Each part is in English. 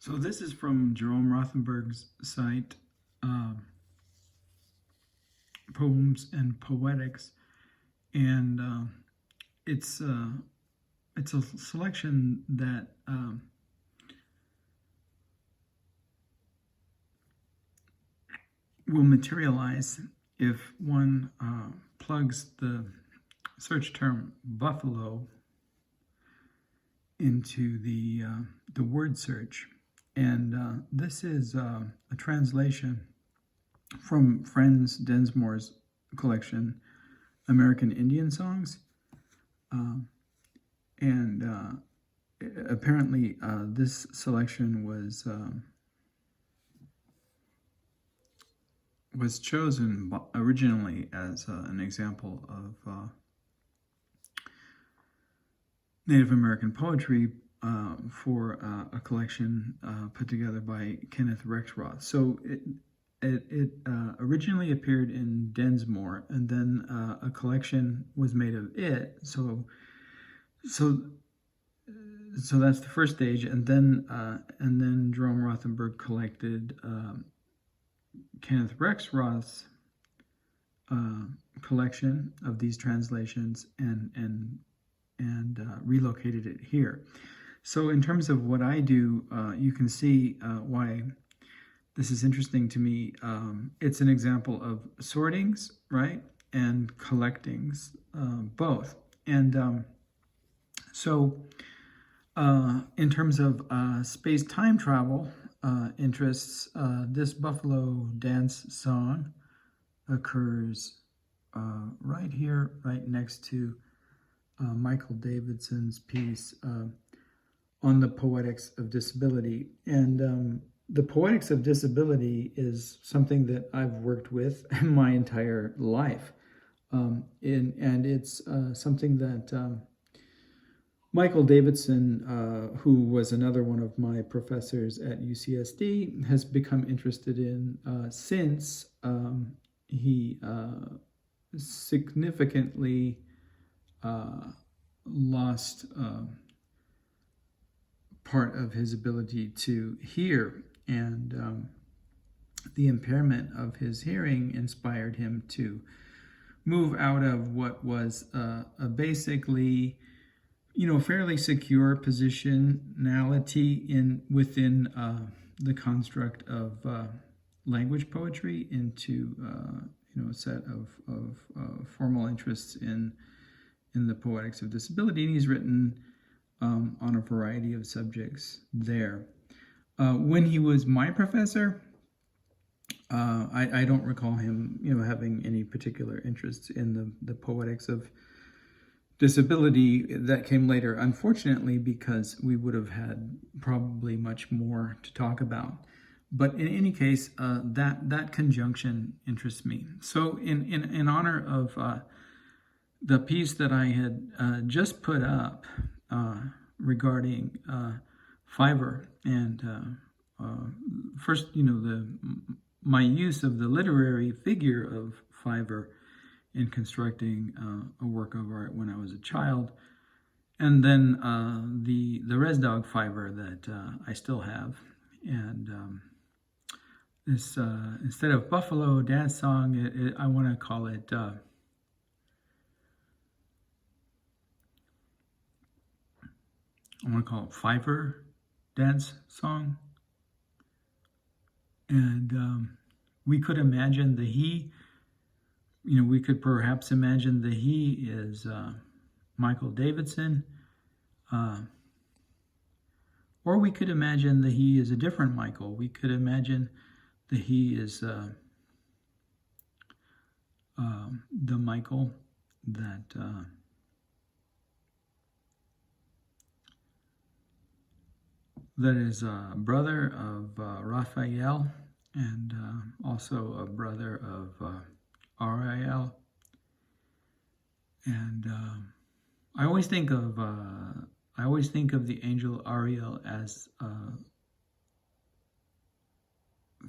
So this is from Jerome Rothenberg's site, Poems and Poetics, and it's a selection that will materialize if one plugs the search term buffalo into the word search. And this is a translation from Frances Densmore's collection, American Indian Songs. Apparently this selection was chosen originally as an example of Native American poetry for a collection put together by Kenneth Rexroth. So it originally appeared in Densmore, and then a collection was made of it. So that's the first stage, and then Jerome Rothenberg collected Kenneth Rexroth's collection of these translations and relocated it here. So in terms of what I do, you can see why this is interesting to me. It's an example of sortings, right, and collectings, both. And so in terms of space-time travel interests, this Buffalo Dance song occurs right here, right next to Michael Davidson's piece on the poetics of disability. And the poetics of disability is something that I've worked with my entire life. And it's something that Michael Davidson, who was another one of my professors at UCSD, has become interested in since he significantly lost part of his ability to hear, and the impairment of his hearing inspired him to move out of what was a basically, fairly secure positionality within the construct of language poetry into a set of formal interests in the poetics of disability, and he's written on a variety of subjects there. When he was my professor, I don't recall him, having any particular interests in the poetics of disability. That came later, unfortunately, because we would have had probably much more to talk about. But in any case, that conjunction interests me. So in honor of the piece that I had just put up regarding Fiverr, and first, my use of the literary figure of Fiverr in constructing a work of art when I was a child, and then the Res Dog Fiverr that I still have, and this instead of Buffalo Dance Song, I want to call it Fiverr Dance Song. And we could imagine the he, we could perhaps imagine the he is Michael Davidson, or we could imagine the he is a different Michael. We could imagine the he is the Michael that that is a brother of Raphael, and also a brother of Ariel. And I always think of the angel Ariel as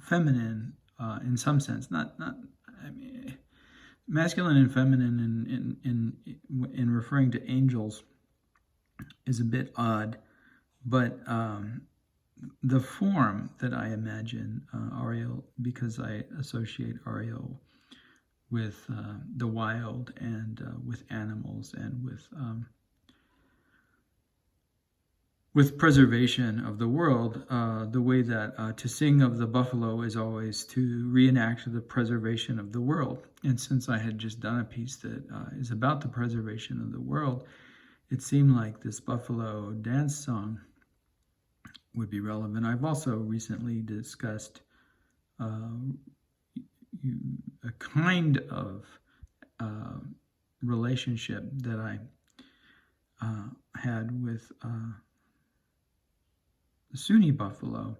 feminine in some sense, not I mean, masculine and feminine in referring to angels is a bit odd, but the form that I imagine Ariel, because I associate Ariel with the wild and with animals and with preservation of the world, the way that to sing of the buffalo is always to reenact the preservation of the world. And since I had just done a piece that is about the preservation of the world, it seemed like this buffalo dance song would be relevant. I've also recently discussed a kind of relationship that I had with the Sunni buffalo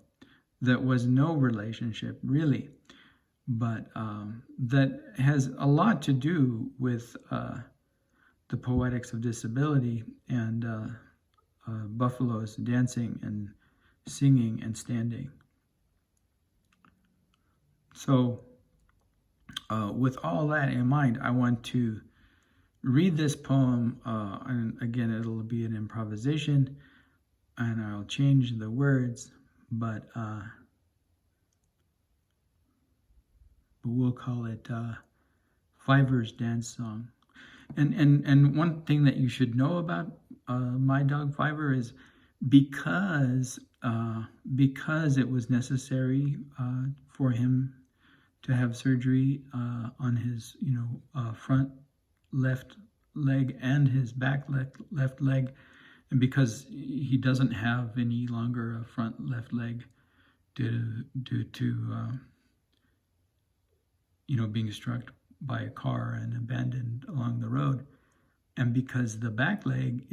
that was no relationship really, but that has a lot to do with the poetics of disability and buffaloes dancing and singing and standing. So with all that in mind, I want to read this poem, and again, it'll be an improvisation, and I'll change the words, but we'll call it Fiver's Dance Song. And one thing that you should know about my dog Fiver is because it was necessary for him to have surgery on his front left leg and his back left leg, and because he doesn't have any longer a front left leg due to being struck by a car and abandoned along the road, and because the back leg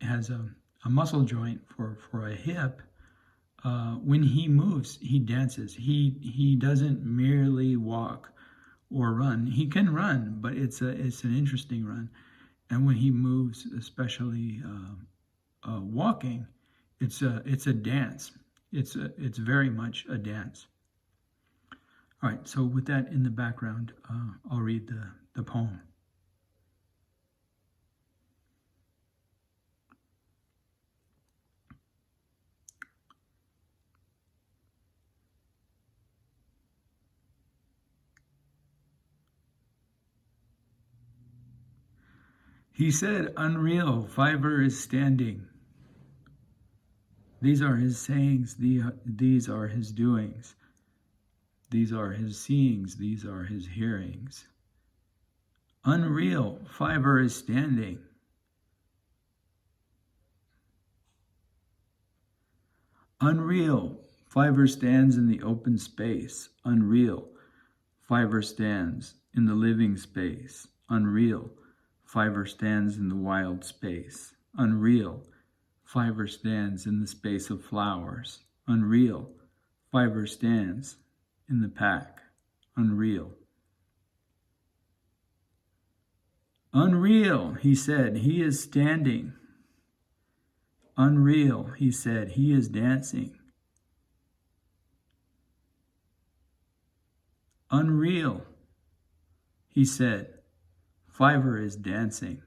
has a muscle joint for a hip, when he moves, he dances. He doesn't merely walk or run. He can run, but it's an interesting run. And when he moves, especially walking, it's a dance. It's very much a dance. All right. So with that in the background, I'll read the poem. He said, "Unreal, Fiver is standing. These are his sayings, these are his doings. These are his seeings, these are his hearings. Unreal, Fiver is standing. Unreal, Fiver stands in the open space. Unreal, Fiver stands in the living space. Unreal, Fiver stands in the wild space. Unreal, Fiver stands in the space of flowers. Unreal, Fiver stands in the pack. Unreal. Unreal, he said, he is standing. Unreal, he said, he is dancing. Unreal, he said, Fiver is dancing.